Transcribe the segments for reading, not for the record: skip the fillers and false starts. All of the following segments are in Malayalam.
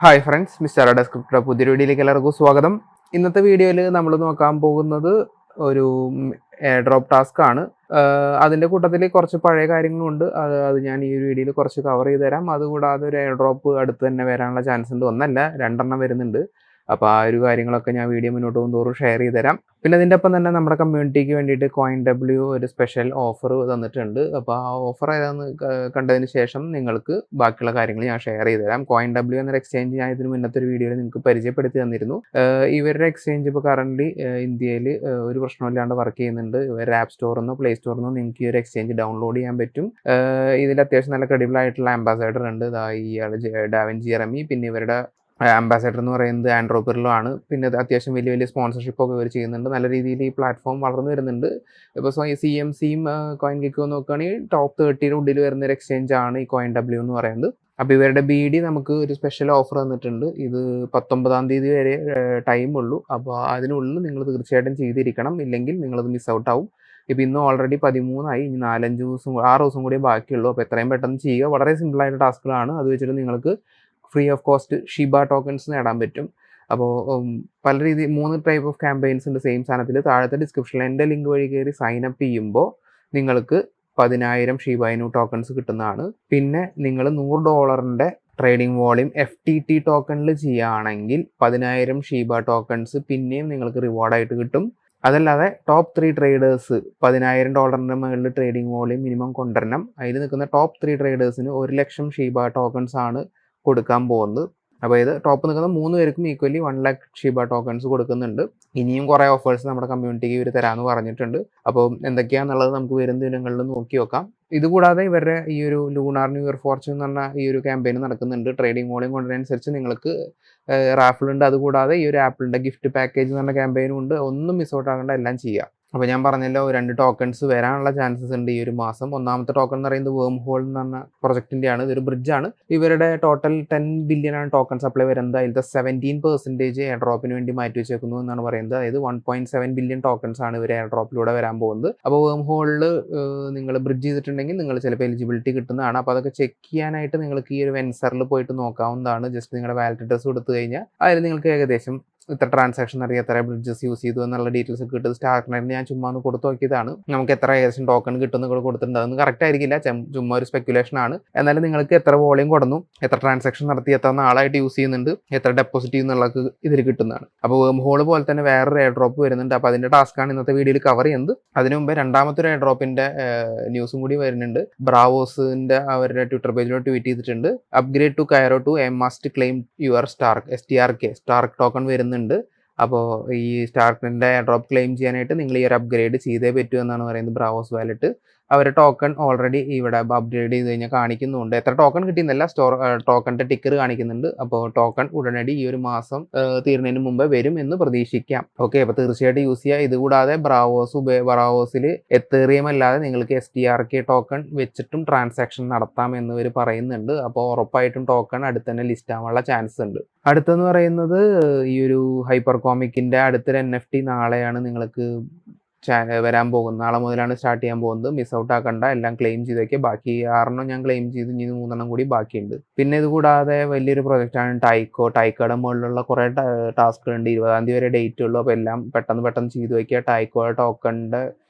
ഹായ് ഫ്രണ്ട്സ്, മിസ്റ്റർ ഡെസ്ക്രിപ്റ്റർ പുതിയൊരു വീഡിയോയിലേക്ക് എല്ലാവർക്കും സ്വാഗതം. ഇന്നത്തെ വീഡിയോയിൽ നമ്മൾ നോക്കാൻ പോകുന്നത് ഒരു എയർ ഡ്രോപ്പ് ടാസ്ക് ആണ്. അതിൻ്റെ കൂട്ടത്തിൽ കുറച്ച് പഴയ കാര്യങ്ങളുണ്ട്. അത് ഞാൻ ഈ ഒരു വീഡിയോയിൽ കുറച്ച് കവർ ചെയ്ത് തരാം. അതുകൂടാതെ ഒരു എയർ ഡ്രോപ്പ് അടുത്ത് തന്നെ വരാനുള്ള ചാൻസ് ഉണ്ട്. ഒന്നല്ല, രണ്ടെണ്ണം വരുന്നുണ്ട്. അപ്പോൾ ആ ഒരു കാര്യങ്ങളൊക്കെ ഞാൻ വീഡിയോ മുന്നോട്ട് പോകുന്നതോറും ഷെയർ ചെയ്ത് തരാം. പിന്നെ ഇതിൻ്റെ ഒപ്പം തന്നെ നമ്മുടെ കമ്മ്യൂണിറ്റിക്ക് വേണ്ടിയിട്ട് CoinW ഒരു സ്പെഷ്യൽ ഓഫർ തന്നിട്ടുണ്ട്. അപ്പോൾ ആ ഓഫർ ഏതാണെന്ന് കണ്ടതിന് ശേഷം നിങ്ങൾക്ക് ബാക്കിയുള്ള കാര്യങ്ങൾ ഞാൻ ഷെയർ ചെയ്ത് തരാം. CoinW എന്നൊരു എക്സ്ചേഞ്ച് ഞാൻ ഇതിന് മുന്നത്തെ ഒരു വീഡിയോയിൽ നിങ്ങൾക്ക് പരിചയപ്പെടുത്തി തന്നിരുന്നു. ഇവരുടെ എക്സ്ചേഞ്ച് ഇപ്പോൾ കറൻ്റ് ഇന്ത്യയിൽ ഒരു പ്രശ്നമില്ലാണ്ട് വർക്ക് ചെയ്യുന്നുണ്ട്. ഇവരുടെ ആപ്പ് സ്റ്റോറിൽ നിന്നോ പ്ലേ സ്റ്റോറിൽ നിന്നോ നിങ്ങൾക്ക് ഈ ഒരു എക്സ്ചേഞ്ച് ഡൗൺലോഡ് ചെയ്യാൻ പറ്റും. ഇതിൽ അത്യാവശ്യം നല്ല ക്രെഡിബിൾ ആയിട്ടുള്ള അംബാസഡർ ഉണ്ട്. ഇയാൾ ഡാവിഞ്ചി ജെറമി. പിന്നെ ഇവരുടെ അംബാസഡർ എന്ന് പറയുന്നത് ആൻഡ്രോ പിർലോ ആണ്. പിന്നെ അത്യാവശ്യം വലിയ വലിയ സ്പോൺസർഷിപ്പൊക്കെ ഇവർ ചെയ്യുന്നുണ്ട്. നല്ല രീതിയിൽ ഈ പ്ലാറ്റ്ഫോം വളർന്നു വരുന്നുണ്ട്. ഇപ്പോൾ CMCയും CoinGecko നോക്കുകയാണെങ്കിൽ ടോപ്പ് 30 ഉള്ളിൽ വരുന്ന ഒരു എക്സ്ചേഞ്ച് ആണ് ഈ CoinW എന്ന് പറയുന്നത്. അപ്പോൾ ഇവരുടെ BD നമുക്ക് ഒരു സ്പെഷ്യൽ ഓഫർ തന്നിട്ടുണ്ട്. ഇത് 19 തീയതി വരെ ടൈമുള്ളൂ. അപ്പോൾ അതിനുള്ളിൽ നിങ്ങൾ തീർച്ചയായിട്ടും ചെയ്തിരിക്കണം. ഇല്ലെങ്കിൽ നിങ്ങളത് മിസ് ഔട്ട് ആവും. ഇപ്പോൾ ഇന്ന് ഓൾറെഡി 13 ഇനി 4-5 ദിവസം 6 ദിവസം കൂടി ബാക്കിയുള്ളൂ. അപ്പോൾ എത്രയും പെട്ടെന്ന് ചെയ്യുക. വളരെ സിമ്പിളായിട്ട് ടാസ്കുകളാണ്. അത് വെച്ചിട്ട് നിങ്ങൾക്ക് free of cost Shiba tokens നേടാൻ പറ്റും. അപ്പോൾ പല 3 ടൈപ്പ് ഓഫ് ക്യാമ്പയിൻസ് ഉണ്ട് സെയിം സാധനത്തിൽ. താഴത്തെ ഡിസ്ക്രിപ്ഷനിൽ എൻ്റെ ലിങ്ക് വഴി കയറി സൈൻ അപ്പ് ചെയ്യുമ്പോൾ നിങ്ങൾക്ക് 10,000 ഷിബ ഇനു ടോക്കൺസ് കിട്ടുന്നതാണ്. പിന്നെ നിങ്ങൾ $100 ട്രേഡിംഗ് വോളിയം FTT ടോക്കണിൽ ചെയ്യുകയാണെങ്കിൽ 10,000 ഷിബ ടോക്കൺസ് പിന്നെയും നിങ്ങൾക്ക് റിവാർഡായിട്ട് കിട്ടും. അതല്ലാതെ ടോപ്പ് 3 ട്രേഡേഴ്സ് $10,000 മുകളിൽ ട്രേഡിംഗ് വോളിയം മിനിമം കൊണ്ടുവരണം. അതിൽ നിൽക്കുന്ന ടോപ്പ് 3 ട്രേഡേഴ്സിന് 1,00,000 ഷിബ ടോക്കൺസ് ആണ് കൊടുക്കാൻ പോകുന്നത്. അപ്പോൾ ഇത് ടോപ്പ് നിൽക്കുന്ന 3 പേർക്കും ഈക്വലി 1,00,000 ഷിബ ടോക്കൺസ് കൊടുക്കുന്നുണ്ട്. ഇനിയും കുറേ ഓഫേഴ്സ് നമ്മുടെ കമ്മ്യൂണിറ്റിക്ക് ഇവർ തരാമെന്ന് പറഞ്ഞിട്ടുണ്ട്. അപ്പോൾ എന്തൊക്കെയാണെന്നുള്ളത് നമുക്ക് വരും ദിനങ്ങളിൽ നോക്കി നോക്കാം. ഇതുകൂടാതെ ഇവരുടെ ഈ ഒരു ലൂണാർ ന്യൂ ഇയർ ഫോർച്യൂൺ എന്ന് പറഞ്ഞ ഈ ഒരു ക്യാമ്പയിൻ നടക്കുന്നുണ്ട്. ട്രേഡിംഗ് വോളിയം കൊണ്ടതിനനുസരിച്ച് നിങ്ങൾക്ക് റാഫിളുണ്ട്. അതുകൂടാതെ ഈ ഒരു ആപ്പിളിൻ്റെ ഗിഫ്റ്റ് പാക്കേജ് എന്ന് പറഞ്ഞ ക്യാമ്പയിനും ഉണ്ട്. ഒന്നും മിസ് ഔട്ട് ആകേണ്ട, എല്ലാം ചെയ്യാം. അപ്പോൾ ഞാൻ പറഞ്ഞല്ലോ 2 ടോക്കൺസ് വരാനുള്ള ചാൻസസ് ഉണ്ട് ഈ ഒരു മാസം. ഒന്നാമത്തെ ടോക്കൺ എന്ന് പറയുന്നത് വേം ഹോൾ എന്ന് പറഞ്ഞ പ്രൊജക്റ്റിൻ്റെയാണ്. ഇതൊരു ബ്രിഡ്ജാണ്. ഇവരുടെ ടോട്ടൽ 10 ബില്യൺ ആണ് ടോക്കൺ സപ്ലൈ വരുന്നത്. അതിലത്തെ 17% എയർ ഡ്രോപ്പിന് വേണ്ടി മാറ്റി വെച്ചേക്കുന്നു എന്നാണ് പറയുന്നത്. അതായത് 1.7 ബില്യൺ ടോക്കൺസ് ആണ് ഇവർ എയർ ഡ്രോപ്പിലൂടെ വരാൻ പോകുന്നത്. അപ്പോൾ വേം ഹോളിൽ നിങ്ങൾ ബ്രിഡ്ജ് ചെയ്തിട്ടുണ്ടെങ്കിൽ നിങ്ങൾ ചിലപ്പോൾ എലിജിബിലിറ്റി കിട്ടുന്നതാണ്. അപ്പോൾ അതൊക്കെ ചെക്ക് ചെയ്യാനായിട്ട് നിങ്ങൾക്ക് ഈ ഒരു വെൻസറിൽ പോയിട്ട് നോക്കാവുന്നതാണ്. ജസ്റ്റ് നിങ്ങളുടെ വാലറ്റ് അഡ്രസ് കൊടുത്തു കഴിഞ്ഞാൽ അതിൽ നിങ്ങൾക്ക് ഏകദേശം ഇത്ര ട്രാൻസാക്ഷൻ അറിയാം, എത്ര ബ്രിഡ്ജസ് യൂസ് ചെയ്തു എന്നുള്ള ഡീറ്റെയിൽസ് ഒക്കെ കിട്ടും. സ്റ്റാർട്ടിനായിട്ട് ഞാൻ ചുമ്മാ ഒന്ന് കൊടുത്തു നോക്കിയതാണ്. നമുക്ക് എത്ര ഏകദേശം ടോക്കൺ കിട്ടുമെന്ന് കൂടെ കൊടുത്തിട്ടുണ്ട്. അതൊന്നും കറക്റ്റ് ആയിരിക്കില്ല, ചുമ്മാ ഒരു സ്പെക്കുലേഷൻ ആണ്. എന്നാലും നിങ്ങൾക്ക് എത്ര വോളിയം കൊടുന്നു, എത്ര ട്രാൻസാക്ഷൻ നടത്തി, എത്ര നാളായിട്ട് യൂസ് ചെയ്യുന്നുണ്ട്, എത്ര ഡെപ്പോസിറ്റ് ചെയ്യുന്നുള്ളത് ഇതിൽ കിട്ടുന്നതാണ്. അപ്പോൾ വേം ഹോൾ പോലെ തന്നെ വേറൊരു എയർ ഡ്രോപ്പ് വരുന്നുണ്ട്. അപ്പോൾ അതിൻ്റെ ടാസ്ക്കാണ് ഇന്നത്തെ വീഡിയോയിൽ കവർ ചെയ്യുന്നത്. അതിനു മുമ്പേ രണ്ടാമത്തെ ഒരു എയർ ഡ്രോപ്പിൻ്റെ ന്യൂസും കൂടി വരുന്നുണ്ട്. ബ്രാവോസിൻ്റെ അവരുടെ ട്വിറ്റർ പേജിലൂടെ ട്വീറ്റ് ചെയ്തിട്ടുണ്ട്. Upgrade to Cairo to must claim your Stark token വരുന്നുണ്ട്. അപ്പോൾ ഈ സ്റ്റാർക്കിൻ്റെ ഡ്രോപ്പ് ക്ലെയിം ചെയ്യാനായിട്ട് നിങ്ങൾ ഈ ഒരു അപ്ഗ്രേഡ് ചെയ്തേ പറ്റൂ എന്നാണ് പറയുന്നത് ബ്രാവോസ് വാലറ്റ്. അവരുടെ ടോക്കൺ ഓൾറെഡി ഇവിടെ അപ്ഗ്രേഡ് ചെയ്ത് കഴിഞ്ഞാൽ കാണിക്കുന്നുണ്ട്. എത്ര ടോക്കൺ കിട്ടിയെന്നല്ല, ടോക്കണിൻ്റെ ടിക്കർ കാണിക്കുന്നുണ്ട്. അപ്പോൾ ടോക്കൺ ഉടനടി ഈ ഒരു മാസം തീർന്നതിന് മുമ്പ് വരും എന്ന് പ്രതീക്ഷിക്കാം. ഓക്കെ, അപ്പോൾ തീർച്ചയായിട്ടും യൂസ് ചെയ്യുക. ഇതുകൂടാതെ ബ്രാവോസിൽ എത്തേറിയം അല്ലാതെ നിങ്ങൾക്ക് STRK ടോക്കൺ വെച്ചിട്ടും ട്രാൻസാക്ഷൻ നടത്താം എന്ന് ഇവർ പറയുന്നുണ്ട്. അപ്പോൾ ഉറപ്പായിട്ടും ടോക്കൺ അടുത്ത് തന്നെ ലിസ്റ്റ് ആവാനുള്ള ചാൻസ് ഉണ്ട്. അടുത്തെന്ന് പറയുന്നത് ഈ ഒരു ഹൈപ്പർ കോമിക്കിൻ്റെ അടുത്തൊരു NFT നാളെയാണ് നിങ്ങൾക്ക് വരാൻ പോകുന്നത്. നാളെ മുതലാണ് സ്റ്റാർട്ട് ചെയ്യാൻ പോകുന്നത്. മിസ് ഔട്ട് ആക്കണ്ട, എല്ലാം ക്ലെയിം ചെയ്ത് വയ്ക്കുക. ബാക്കി 6 ഞാൻ ക്ലെയിം ചെയ്ത്, ഇനി 3 കൂടി ബാക്കിയുണ്ട്. പിന്നെ ഇത് കൂടാതെ വലിയൊരു പ്രൊജക്റ്റാണ് ടൈക്കോയുടെ മുകളിലുള്ള കുറേ ടാസ്കുകളുണ്ട്. 20 തീയതി വരെ ഡേറ്റ് ഉള്ളൂ. അപ്പോൾ എല്ലാം പെട്ടെന്ന് ചെയ്ത് വയ്ക്കുക. ടൈക്കോ ടോക്കണിൻ്റെ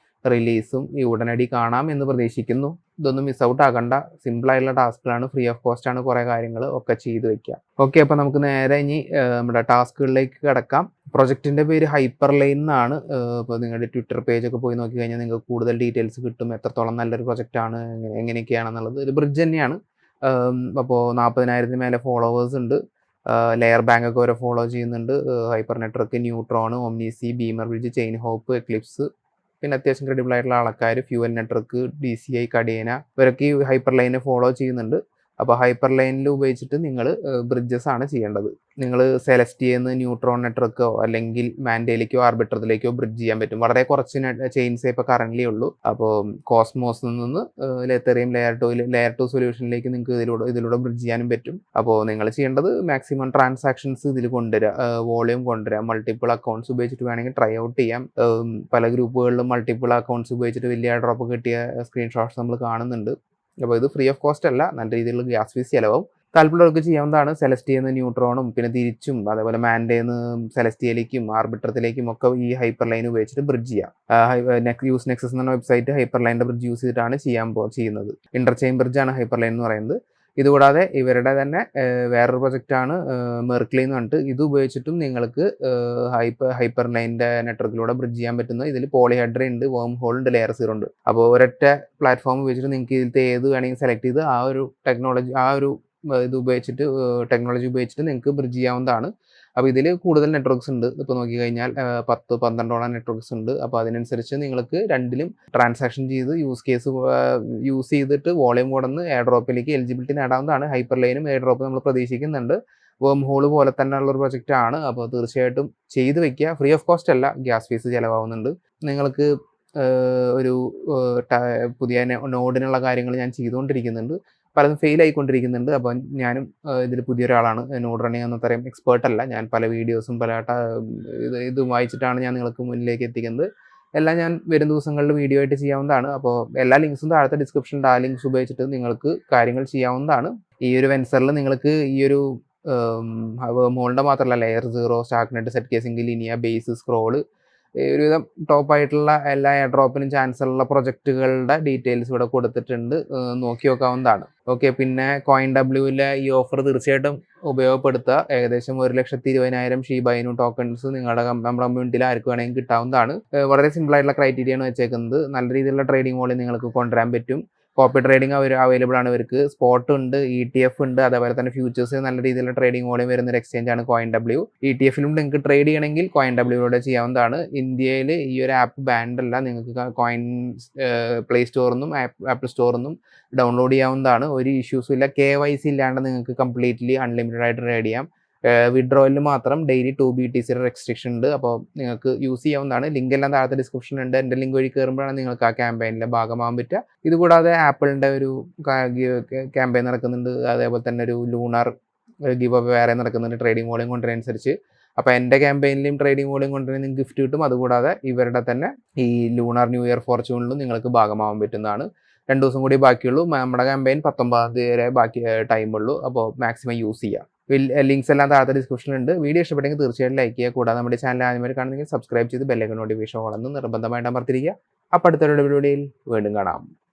റിലീസും ഈ ഉടനടി കാണാം എന്ന് പ്രതീക്ഷിക്കുന്നു. ഇതൊന്നും മിസ് ഔട്ട് ആക്കണ്ട. സിമ്പിളായിട്ടുള്ള ടാസ്കുകളാണ്, ഫ്രീ ഓഫ് കോസ്റ്റ് ആണ്. കുറേ കാര്യങ്ങൾ ഒക്കെ ചെയ്ത് വയ്ക്കുക. ഓക്കെ, അപ്പോൾ നമുക്ക് നേരെ ഇനി നമ്മുടെ ടാസ്കുകളിലേക്ക് കിടക്കാം. പ്രൊജക്റ്റിൻ്റെ പേര് ഹൈപ്പർ ലൈൻ എന്നാണ്. ഇപ്പോൾ നിങ്ങളുടെ ട്വിറ്റർ പേജൊക്കെ പോയി നോക്കി കഴിഞ്ഞാൽ നിങ്ങൾക്ക് കൂടുതൽ ഡീറ്റെയിൽസ് കിട്ടും. എത്രത്തോളം നല്ലൊരു പ്രൊജക്റ്റാണ്, എങ്ങനെയൊക്കെയാണെന്നുള്ളത്. ഒരു ബ്രിഡ്ജ് തന്നെയാണ്. അപ്പോൾ 40,000 മേലെ ഫോളോവേഴ്സ് ഉണ്ട്. ലെയർ ബാങ്ക് ഒക്കെ ഓരോ ഫോളോ ചെയ്യുന്നുണ്ട്. Hyper network, Neutron, Omnisea, Beamer Bridge, chain hop, Eclipse, പിന്നെ അത്യാവശ്യം ക്രെഡിബിൾ ആയിട്ടുള്ള ആൾക്കാർ, ഫ്യൂവൽ നെറ്റ്വർക്ക്, DCI, കഡേന, ഇവരൊക്കെ ഈ ഹൈപ്പർ ലൈനെ ഫോളോ ചെയ്യുന്നുണ്ട്. അപ്പോൾ ഹൈപ്പർ ലൈനിൽ ഉപയോഗിച്ചിട്ട് നിങ്ങൾ ബ്രിഡ്ജസ് ആണ് ചെയ്യേണ്ടത്. നിങ്ങൾ സെലസ്റ്റിയെന്ന് ന്യൂട്രോൺ നെറ്റ്വർക്കോ അല്ലെങ്കിൽ മാൻഡേലേക്കോ ആർബിട്രത്തിലേക്കോ ബ്രിഡ്ജ് ചെയ്യാൻ പറ്റും. വളരെ കുറച്ച് ചെയിൻസേ ഇപ്പോൾ കറൻ്റ് ഉള്ളൂ. അപ്പോൾ കോസ്മോസിൽ നിന്ന് എത്തറിയം ലെയർ 2 സൊല്യൂഷനിലേക്ക് നിങ്ങൾക്ക് ഇതിലൂടെ ബ്രിഡ്ജ് ചെയ്യാനും പറ്റും. അപ്പോൾ നിങ്ങൾ ചെയ്യേണ്ടത് മാക്സിമം ട്രാൻസാക്ഷൻസ് ഇതിൽ കൊണ്ടുവരിക, വോളിയം കൊണ്ടുവരിക. മൾട്ടിപ്പിൾ അക്കൗണ്ട്സ് ഉപയോഗിച്ചിട്ട് വേണമെങ്കിൽ ട്രൈ ഔട്ട് ചെയ്യാം. പല ഗ്രൂപ്പുകളിലും മൾട്ടിപ്പിൾ അക്കൗണ്ട്സ് ഉപയോഗിച്ചിട്ട് വലിയ ഡ്രോപ്പ് കിട്ടിയ സ്ക്രീൻഷോട്ട്സ് നമ്മൾ കാണുന്നുണ്ട്. അപ്പോൾ ഇത് ഫ്രീ ഓഫ് കോസ്റ്റ് അല്ല, നല്ല രീതിയിലുള്ള ഗ്യാസ് ഫീസ് ചിലവും. താല്പര്യമുള്ളവർക്ക് ചെയ്യാവുന്നതാണ്. സെലസ്റ്റിയന്ന് ന്യൂട്രോണും പിന്നെ തിരിച്ചും അതേപോലെ മാൻഡേന്ന് സെലസ്റ്റിയയിലേക്കും ആർബിട്രത്തിലേക്കും ഒക്കെ ഈ ഹൈപ്പർ ലൈൻ ഉപയോഗിച്ചിട്ട് ബ്രിഡ്ജ് ചെയ്യാം. യൂസ് നെക്സസ് എന്ന വെബ്സൈറ്റ് ഹൈപ്പർ ലൈനിൻ്റെ ബ്രിഡ്ജ് യൂസ് ചെയ്തിട്ടാണ് ചെയ്യുന്നത്. ഇന്റർചെയിൻ ബ്രിഡ്ജാണ് ഹൈപ്പർ ലൈൻ എന്ന് പറയുന്നത്. ഇതുകൂടാതെ ഇവരുടെ തന്നെ വേറൊരു പ്രൊജക്റ്റാണ് മെർക്ലി എന്ന് പറഞ്ഞിട്ട്. ഇത് ഉപയോഗിച്ചിട്ടും നിങ്ങൾക്ക് ഹൈപ്പർ ലൈനിൻ്റെ നെറ്റ്വർക്കിലൂടെ ബ്രിഡ്ജ് ചെയ്യാൻ പറ്റുന്ന ഇതിൽ പോളിഹെഡ്ര ഉണ്ട്, വേം ഹോൾ ഉണ്ട്, ലെയർ 0 ഉണ്ട്. അപ്പോൾ ഒരൊറ്റ പ്ലാറ്റ്ഫോം ഉപയോഗിച്ചിട്ട് നിങ്ങൾക്ക് ഇതിലത്തെ ഏത് വേണമെങ്കിൽ സെലക്ട് ചെയ്ത് ആ ഒരു ടെക്നോളജി ഉപയോഗിച്ചിട്ട് നിങ്ങൾക്ക് ബ്രിഡ്ജ് ചെയ്യാവുന്നതാണ്. അപ്പോൾ ഇതിൽ കൂടുതൽ നെറ്റ്വർക്ക്സ് ഉണ്ട്. ഇപ്പോൾ നോക്കിക്കഴിഞ്ഞാൽ 10-12 നെറ്റ്വർക്ക്സ് ഉണ്ട്. അപ്പോൾ അതിനനുസരിച്ച് നിങ്ങൾക്ക് രണ്ടിലും ട്രാൻസാക്ഷൻ ചെയ്ത് യൂസ് ചെയ്തിട്ട് വോളിയം കൊടന്ന് എയർ ഡ്രോപ്പിലേക്ക് എലിജിബിലിറ്റി നേടാവുന്നതാണ്. ഹൈപ്പർ ലൈനും എയർ ഡ്രോപ്പ് നമ്മൾ പ്രതീക്ഷിക്കുന്നുണ്ട്. വേം ഹോൾ പോലെ തന്നെയുള്ള ഒരു പ്രൊജക്റ്റ് ആണ്. അപ്പോൾ തീർച്ചയായിട്ടും ചെയ്ത് വെക്കുക. ഫ്രീ ഓഫ് കോസ്റ്റ് അല്ല, ഗ്യാസ് ഫീസ് ചിലവാകുന്നുണ്ട്. നിങ്ങൾക്ക് ഒരു പുതിയ നോഡിനുള്ള കാര്യങ്ങൾ ഞാൻ ചെയ്തുകൊണ്ടിരിക്കുന്നുണ്ട്. പലതും ഫെയിൽ ആയിക്കൊണ്ടിരിക്കുന്നുണ്ട്. അപ്പോൾ ഞാനും ഇതിൽ പുതിയൊരാളാണ്. നോഡ് റണ്ണിങ് എന്നത്രയും എക്സ്പേർട്ട് അല്ല. ഞാൻ പല വീഡിയോസും ഇത് വായിച്ചിട്ടാണ് ഞാൻ നിങ്ങൾക്ക് മുന്നിലേക്ക് എത്തിക്കുന്നത്. എല്ലാം ഞാൻ വരും ദിവസങ്ങളിൽ വീഡിയോ ആയിട്ട് ചെയ്യാവുന്നതാണ്. അപ്പോൾ എല്ലാ ലിങ്ക്സും താഴത്തെ ഡിസ്ക്രിപ്ഷനിൽ ആ ലിങ്ക്സ് ഉപയോഗിച്ചിട്ട് നിങ്ങൾക്ക് കാര്യങ്ങൾ ചെയ്യാവുന്നതാണ്. ഈ ഒരു വെൻസറിൽ നിങ്ങൾക്ക് ഈ ഒരു മോളിൻ്റെ മാത്രമല്ല layer 0, StarkNet, zkSync, Linea, Base, Scroll, ഒരുവിധം ടോപ്പായിട്ടുള്ള എല്ലാ എയർ ഡ്രോപ്പിനും ചാൻസുള്ള പ്രൊജക്റ്റുകളുടെ ഡീറ്റെയിൽസ് ഇവിടെ കൊടുത്തിട്ടുണ്ട്. നോക്കി നോക്കാവുന്നതാണ്. ഓക്കെ, പിന്നെ CoinW ഈ ഓഫർ തീർച്ചയായിട്ടും ഉപയോഗപ്പെടുത്തുക. ഏകദേശം 1,20,000 ഷീബ ഇനു ടോക്കൺസ് നമ്മുടെ കമ്മ്യൂണിറ്റിയിൽ ആർക്ക് വേണമെങ്കിൽ കിട്ടാവുന്നതാണ്. വളരെ സിമ്പിളായിട്ടുള്ള ക്രൈറ്റീരിയ ആണ് വെച്ചേക്കുന്നത്. നല്ല രീതിയിലുള്ള ട്രേഡിംഗ് വോളിയം നിങ്ങൾക്ക് കൊണ്ടുവരാൻ പറ്റും. കോപ്പി ട്രേഡിംഗ് അവൈലബിൾ ആണ് ഇവർക്ക്. സ്പോട്ട് ഉണ്ട്, ETF ഉണ്ട്, അതേപോലെ തന്നെ ഫ്യൂച്ചേഴ്സ് നല്ല രീതിയിലുള്ള ട്രേഡിംഗ് വോളിയം വരുന്ന ഒരു എക്സ്ചേഞ്ച് ആണ് CoinW. ETF-ലും നിങ്ങൾക്ക് ട്രേഡ് ചെയ്യണമെങ്കിൽ CoinW ചെയ്യാവുന്നതാണ്. ഇന്ത്യയിൽ ഈ ഒരു ആപ്പ് ബാൻഡ് അല്ല. നിങ്ങൾക്ക് പ്ലേ സ്റ്റോറിൽ ആപ്പിൾ സ്റ്റോറിൽ നിന്നും ഡൗൺലോഡ് ചെയ്യാവുന്നതാണ്. ഒരു ഇഷ്യൂസും ഇല്ല. KYC ഇല്ലാണ്ട് നിങ്ങൾക്ക് കംപ്ലീറ്റ്ലി അൺലിമിറ്റഡ് ആയിട്ട് ട്രേഡ് ചെയ്യാം. വിഡ്രോയിൽ മാത്രം ഡെയിലി 2 BTC റെസ്ട്രിക്ഷൻ ഉണ്ട്. അപ്പോൾ നിങ്ങൾക്ക് യൂസ് ചെയ്യാവുന്നതാണ്. ലിങ്ക് എല്ലാം താഴത്തെ ഡിസ്ക്രിപ്ഷനിൽ ഉണ്ട്. എൻ്റെ ലിങ്ക് വഴി കയറുമ്പോഴാണ് നിങ്ങൾക്ക് ആ ക്യാമ്പയിനിലെ ഭാഗമാകാൻ പറ്റുക. ഇതുകൂടാതെ ആപ്പിളിൻ്റെ ഒരു ക്യാമ്പയിൻ നടക്കുന്നുണ്ട്. അതേപോലെ തന്നെ ഒരു ലൂണാർ ഗിവ് അവേ വേറെ നടക്കുന്നുണ്ട് ട്രേഡിംഗ് വോളിയം കൊണ്ടുവരുന്നതനുസരിച്ച്. അപ്പോൾ എൻ്റെ ക്യാമ്പയിനിലും ട്രേഡിംഗ് വോളിയം കൊണ്ടുവരുന്ന ഗിഫ്റ്റ് കിട്ടും. അതുകൂടാതെ ഇവരുടെ തന്നെ ഈ ലൂണാർ ന്യൂ ഇയർ ഫോർച്യൂണിലും നിങ്ങൾക്ക് ഭാഗമാകാൻ പറ്റുന്നതാണ്. 2 ദിവസം കൂടി ബാക്കിയുള്ളൂ. നമ്മുടെ ക്യാമ്പയിൻ 19 തീയതി വരെ ബാക്കി ടൈമുള്ളൂ. അപ്പോൾ മാക്സിമം യൂസ് ചെയ്യുക. ലിങ്ക്സ് എല്ലാം താഴത്തെ ഡിസ്ക്രിപ്ഷനിലുണ്ട്. വീഡിയോ ഇഷ്ടപ്പെട്ടെങ്കിൽ തീർച്ചയായിട്ടും ലൈക്ക് ചെയ്യുക. കൂടാതെ നമ്മുടെ ചാനൽ ആദ്യമായി കാണുന്നെങ്കിൽ സബ്സ്ക്രൈബ് ചെയ്ത് ബെല്ലൈക്കൺ നോട്ടിഫിക്കേഷൻ ഓളെന്ന് നിർബന്ധമായിട്ട് അമർത്തിരിക്കുക. അപ്പോൾ അടുത്തൊരു വീഡിയോയിൽ വീണ്ടും കാണാം.